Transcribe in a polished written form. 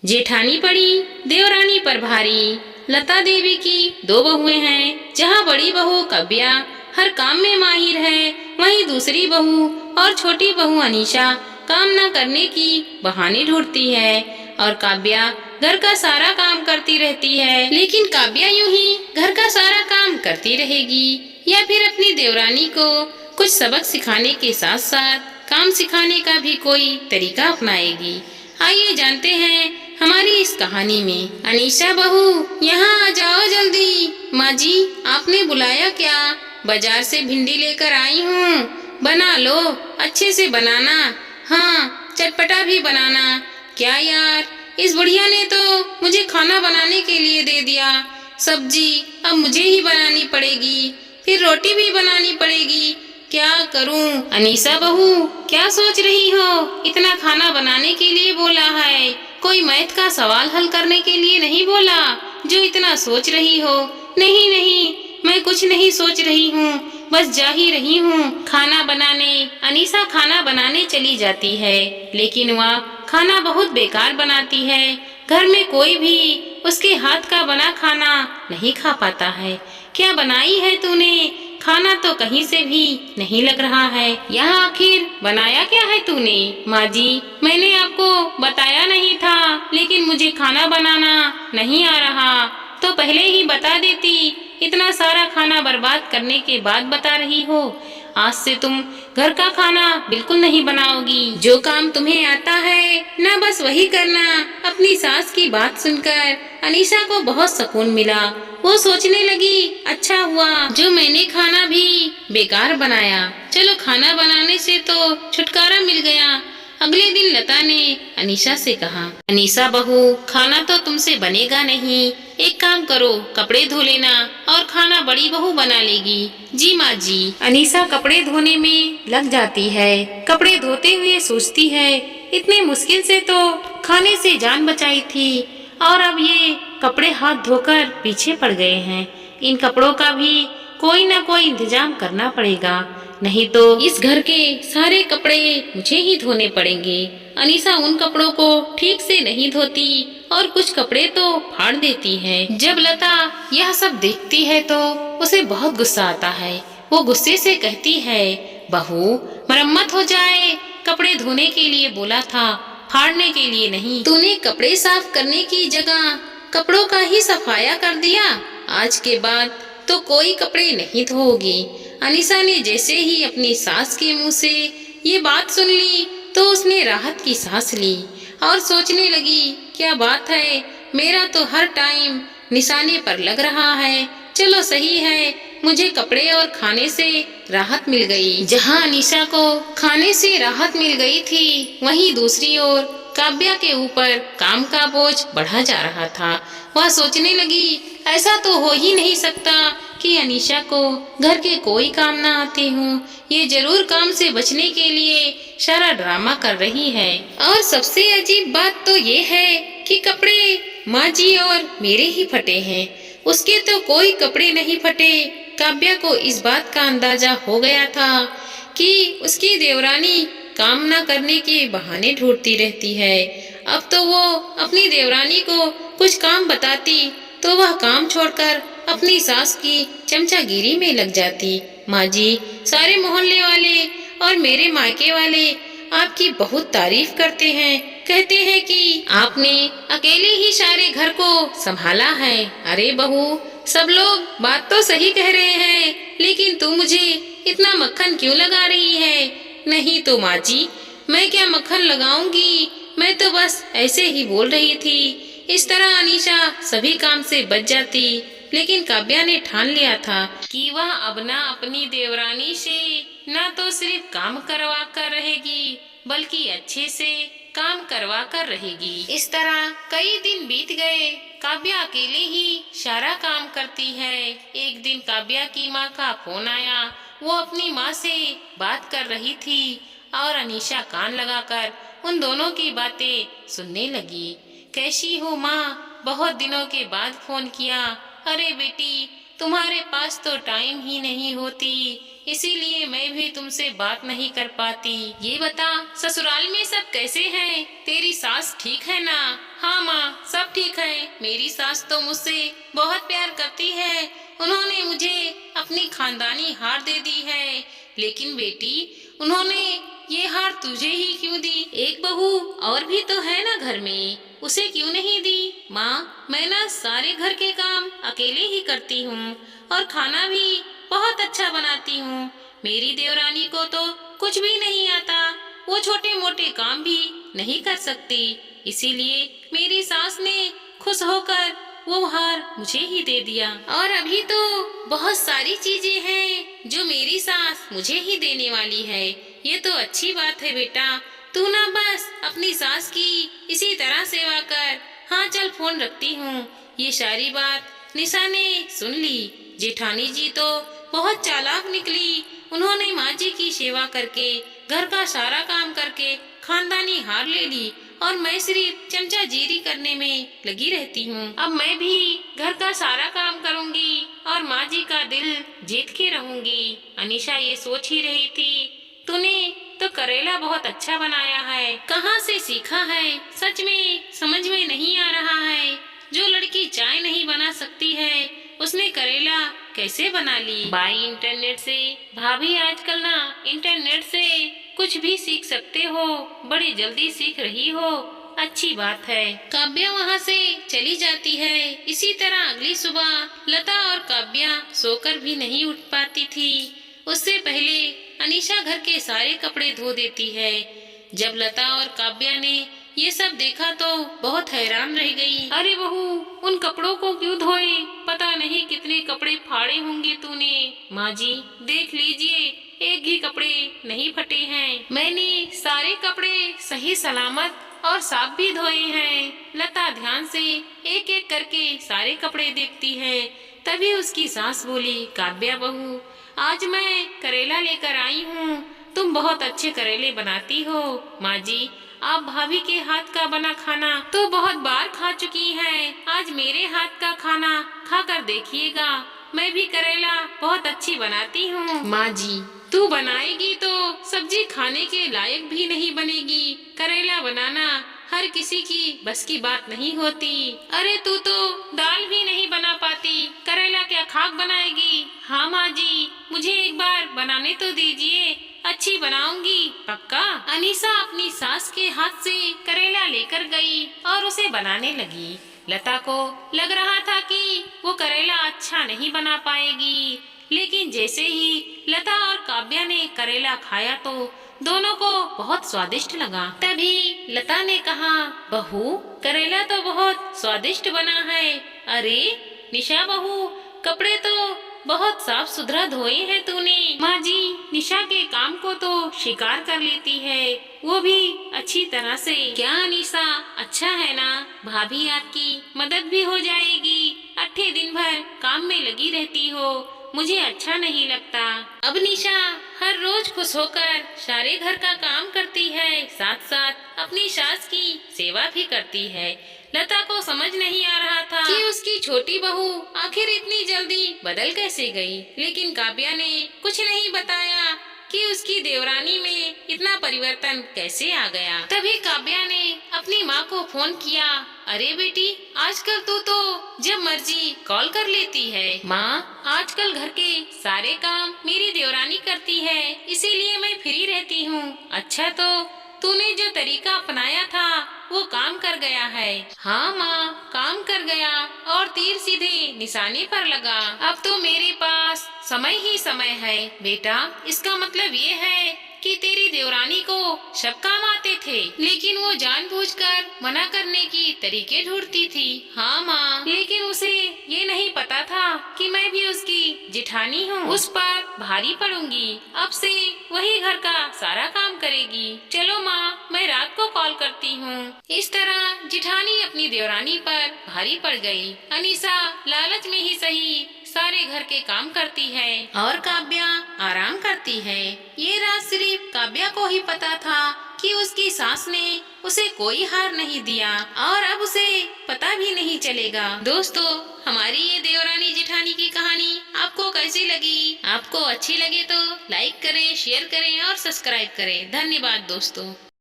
जेठानी पड़ी देवरानी पर भारी। लता देवी की दो बहुएं हैं, जहाँ बड़ी बहू काव्या हर काम में माहिर है, वहीं दूसरी बहू और छोटी बहू अनीशा काम न करने की बहाने ढूंढती है और काव्या घर का सारा काम करती रहती है। लेकिन काव्या यूं ही घर का सारा काम करती रहेगी या फिर अपनी देवरानी को कुछ सबक सिखाने के साथ साथ काम सिखाने का भी कोई तरीका अपनाएगी। आइए जानते हैं हमारी इस कहानी में। अनीशा बहू, यहाँ आ जाओ जल्दी। माँ जी, आपने बुलाया क्या? बाजार से भिंडी लेकर आई हूँ, बना लो, अच्छे से बनाना। हाँ, चटपटा भी बनाना। क्या यार, इस बुढ़िया ने तो मुझे खाना बनाने के लिए दे दिया। सब्जी अब मुझे ही बनानी पड़ेगी, फिर रोटी भी बनानी पड़ेगी। क्या करूं? अनीशा बहू, क्या सोच रही हो? इतना खाना बनाने के लिए बोला है, कोई मैथ का सवाल हल करने के लिए नहीं बोला जो इतना सोच रही हो। नहीं नहीं, मैं कुछ नहीं सोच रही हूँ, बस जा ही रही हूँ खाना बनाने। अनीशा खाना बनाने चली जाती है, लेकिन वह खाना बहुत बेकार बनाती है। घर में कोई भी उसके हाथ का बना खाना नहीं खा पाता है। क्या बनाई है तूने? खाना तो कहीं से भी नहीं लग रहा है। यहाँ आखिर बनाया क्या है तूने? माँ जी, मैंने आपको बताया नहीं था, लेकिन मुझे खाना बनाना नहीं आ रहा तो पहले ही बता देती। इतना सारा खाना बर्बाद करने के बाद बता रही हो। आज से तुम घर का खाना बिल्कुल नहीं बनाओगी। जो काम तुम्हें आता है ना, बस वही करना। अपनी सास की बात सुनकर अनीशा को बहुत सुकून मिला। वो सोचने लगी, अच्छा हुआ जो मैंने खाना भी बेकार बनाया। चलो, खाना बनाने से तो छुटकारा मिल गया। अगले दिन लता ने अनीशा से कहा, अनीशा बहू, खाना तो तुमसे बनेगा नहीं। एक काम करो, कपड़े धो लेना और खाना बड़ी बहू बना लेगी। जी माँ जी। अनीशा कपड़े धोने में लग जाती है। कपड़े धोते हुए सोचती है, इतने मुश्किल से तो खाने से जान बचाई थी और अब ये कपड़े हाथ धोकर पीछे पड़ गए हैं। इन कपड़ों का भी कोई ना कोई इंतजाम करना पड़ेगा, नहीं तो इस घर के सारे कपड़े मुझे ही धोने पड़ेंगे। अनीशा उन कपड़ों को ठीक से नहीं धोती और कुछ कपड़े तो फाड़ देती है। जब लता यह सब देखती है तो उसे बहुत गुस्सा आता है। वो गुस्से से कहती है, बहू, मरम्मत हो जाए। कपड़े धोने के लिए बोला था, फाड़ने के लिए नहीं। तूने कपड़े साफ करने की जगह कपड़ों का ही सफाया कर दिया। आज के बाद तो कोई कपड़े नहीं धोगी। अनीशा ने जैसे ही अपनी सास के मुंह से ये बात सुन ली तो उसने राहत की सांस ली और सोचने लगी, क्या बात है, मेरा तो हर टाइम निशाने पर लग रहा है। चलो सही है, मुझे कपड़े और खाने से राहत मिल गई। जहाँ अनीशा को खाने से राहत मिल गई थी, वहीं दूसरी ओर काव्या के ऊपर काम का बोझ बढ़ा जा रहा था। वह सोचने लगी, ऐसा तो हो ही नहीं सकता कि अनीशा को घर के कोई काम ना आते हों। ये जरूर काम से बचने के लिए सारा ड्रामा कर रही है। और सबसे अजीब बात तो ये है कि कपड़े माँ जी और मेरे ही फटे हैं, उसके तो कोई कपड़े नहीं फटे। काव्या को इस बात का अंदाजा हो गया था कि उसकी देवरानी काम न करने के बहाने ढूंढती रहती है। अब तो वो अपनी देवरानी को कुछ काम बताती तो वह काम छोड़कर अपनी सास की चमचागिरी में लग जाती। माँ जी, सारे मोहल्ले वाले और मेरे मायके वाले आपकी बहुत तारीफ करते हैं, कहते हैं कि आपने अकेले ही सारे घर को संभाला है। अरे बहू, सब लोग बात तो सही कह रहे हैं, लेकिन तू मुझे इतना मक्खन क्यों लगा रही है? नहीं तो माँ जी, मैं क्या मक्खन लगाऊंगी, मैं तो बस ऐसे ही बोल रही थी। इस तरह अनीशा सभी काम से बच जाती, लेकिन काव्या ने ठान लिया था कि वह अब ना अपनी देवरानी से न तो सिर्फ काम करवा कर रहेगी, बल्कि अच्छे से काम करवा कर रहेगी। इस तरह कई दिन बीत गए। काव्या अकेले ही सारा काम करती है। एक दिन काव्या की माँ का फोन आया। वो अपनी माँ से बात कर रही थी और अनीशा कान लगाकर उन दोनों की बातें सुनने लगी। कैसी हो माँ, बहुत दिनों के बाद फोन किया। अरे बेटी, तुम्हारे पास तो टाइम ही नहीं होती, इसीलिए मैं भी तुमसे बात नहीं कर पाती। ये बता, ससुराल में सब कैसे हैं? तेरी सास ठीक है ना? हाँ माँ, सब ठीक है। मेरी सास तो मुझसे बहुत प्यार करती है। उन्होंने मुझे अपनी खानदानी हार दे दी है। लेकिन बेटी, उन्होंने ये हार तुझे ही क्यों दी? एक बहू और भी तो है ना घर में, उसे क्यों नहीं दी? माँ, मैं ना सारे घर के काम अकेले ही करती हूँ और खाना भी बहुत अच्छा बनाती हूँ। मेरी देवरानी को तो कुछ भी नहीं आता, वो छोटे मोटे काम भी नहीं कर सकती। इसीलिए मेरी सास ने खुश होकर वो हार मुझे ही दे दिया। और अभी तो बहुत सारी चीजें हैं जो मेरी सास मुझे ही देने वाली है। ये तो अच्छी बात है बेटा, तू ना बस अपनी सास की इसी तरह सेवा कर। हाँ चल, फोन रखती हूँ। ये सारी बात निशा ने सुन ली। जेठानी जी तो बहुत चालाक निकली। उन्होंने माँ जी की सेवा करके, घर का सारा काम करके खानदानी हार ले ली और मैं सिर्फ चमचागिरी करने में लगी रहती हूँ। अब मैं भी घर का सारा काम करूँगी और माँ जी का दिल जीत के रहूँगी। अनीशा ये सोच ही रही थी, तूने तो करेला बहुत अच्छा बनाया है, कहाँ से सीखा है? सच में समझ में नहीं आ रहा है। जो लड़की चाय नहीं बना सकती है, उसने करेला कैसे बना ली? बाई इंटरनेट से। भाभी आजकल ना इंटरनेट से कुछ भी सीख सकते हो, बड़ी जल्दी सीख रही हो, अच्छी बात है। काव्या वहाँ से चली जाती है। इसी तरह अगली सुबह लता और काव्या सोकर भी नहीं उठ पाती थी। उससे पहले अनीशा घर के सारे कपड़े धो देती है। जब लता और काव्या ने ये सब देखा तो बहुत हैरान रह गई। अरे बहू, उन कपड़ों को क्यों धोए? पता नहीं कितने कपड़े फाड़े होंगे तूने। माँ जी देख लीजिए, एक ही कपड़े नहीं फटे हैं। मैंने सारे कपड़े सही सलामत और साफ भी धोए हैं। लता ध्यान से एक एक करके सारे कपड़े देखती है। तभी उसकी सास बोली, काव्या बहू, आज मैं करेला लेकर आई हूँ। तुम बहुत अच्छे करेले बनाती हो। माँ जी, आप भाभी के हाथ का बना खाना तो बहुत बार खा चुकी हैं। आज मेरे हाथ का खाना खाकर देखिएगा, मैं भी करेला बहुत अच्छी बनाती हूँ। माँ जी, तू बनाएगी तो सब्जी खाने के लायक भी नहीं बनेगी। करेला बनाना हर किसी की बस की बात नहीं होती। अरे तू तो दाल भी नहीं बना पाती, करेला क्या खाक बनाएगी? हाँ माँ जी, मुझे एक बार बनाने तो दीजिए, अच्छी बनाऊंगी पक्का। अनीशा अपनी सास के हाथ से करेला लेकर गई और उसे बनाने लगी। लता को लग रहा था कि वो करेला अच्छा नहीं बना पाएगी, लेकिन जैसे ही लता और काव्या ने करेला खाया तो दोनों को बहुत स्वादिष्ट लगा। तभी लता ने कहा, बहू, करेला तो बहुत स्वादिष्ट बना है। अरे निशा बहू, कपड़े तो बहुत साफ सुथरा धोए हैं तूने। माँ जी, निशा के काम को तो स्वीकार कर लेती है, वो भी अच्छी तरह से। क्या निशा, अच्छा है ना? भाभी आपकी मदद भी हो जाएगी। अट्ठे दिन भर काम में लगी रहती हो, मुझे अच्छा नहीं लगता। अब निशा हर रोज खुश होकर सारे घर का काम करती है, साथ साथ अपनी सास की सेवा भी करती है। लता को समझ नहीं आ रहा था कि उसकी छोटी बहू आखिर इतनी जल्दी बदल कैसे गई, लेकिन काव्या ने कुछ नहीं बताया कि उसकी देवरानी में इतना परिवर्तन कैसे आ गया। तभी काव्या ने अपनी माँ को फोन किया। अरे बेटी, आजकल तू तो जब मर्जी कॉल कर लेती है। माँ, आजकल घर के सारे काम मेरी देवरानी करती है, इसीलिए मैं फ्री रहती हूँ। अच्छा, तो तूने जो तरीका अपनाया था वो काम कर गया है। हाँ माँ, काम कर गया और तीर सीधे निशाने पर लगा। अब तो मेरे पास समय ही समय है। बेटा, इसका मतलब ये है कि तेरी देवरानी को सब काम आते थे, लेकिन वो जानबूझकर मना करने की तरीके ढूंढती थी। हाँ माँ, लेकिन उसे ये नहीं पता था कि मैं भी उसकी जिठानी हूँ, उस पर भारी पड़ूंगी। अब से वही घर का सारा काम करेगी। चलो माँ, मैं रात को कॉल करती हूँ। इस तरह जिठानी अपनी देवरानी पर भारी पड़ गई। अनीशा लालच में ही सही सारे घर के काम करती है और काव्या आराम करती है। ये राज सिर्फ काव्या को ही पता था कि उसकी सास ने उसे कोई हार नहीं दिया और अब उसे पता भी नहीं चलेगा। दोस्तों, हमारी ये देवरानी जेठानी की कहानी आपको कैसी लगी? आपको अच्छी लगे तो लाइक करें, शेयर करें और सब्सक्राइब करें। धन्यवाद दोस्तों।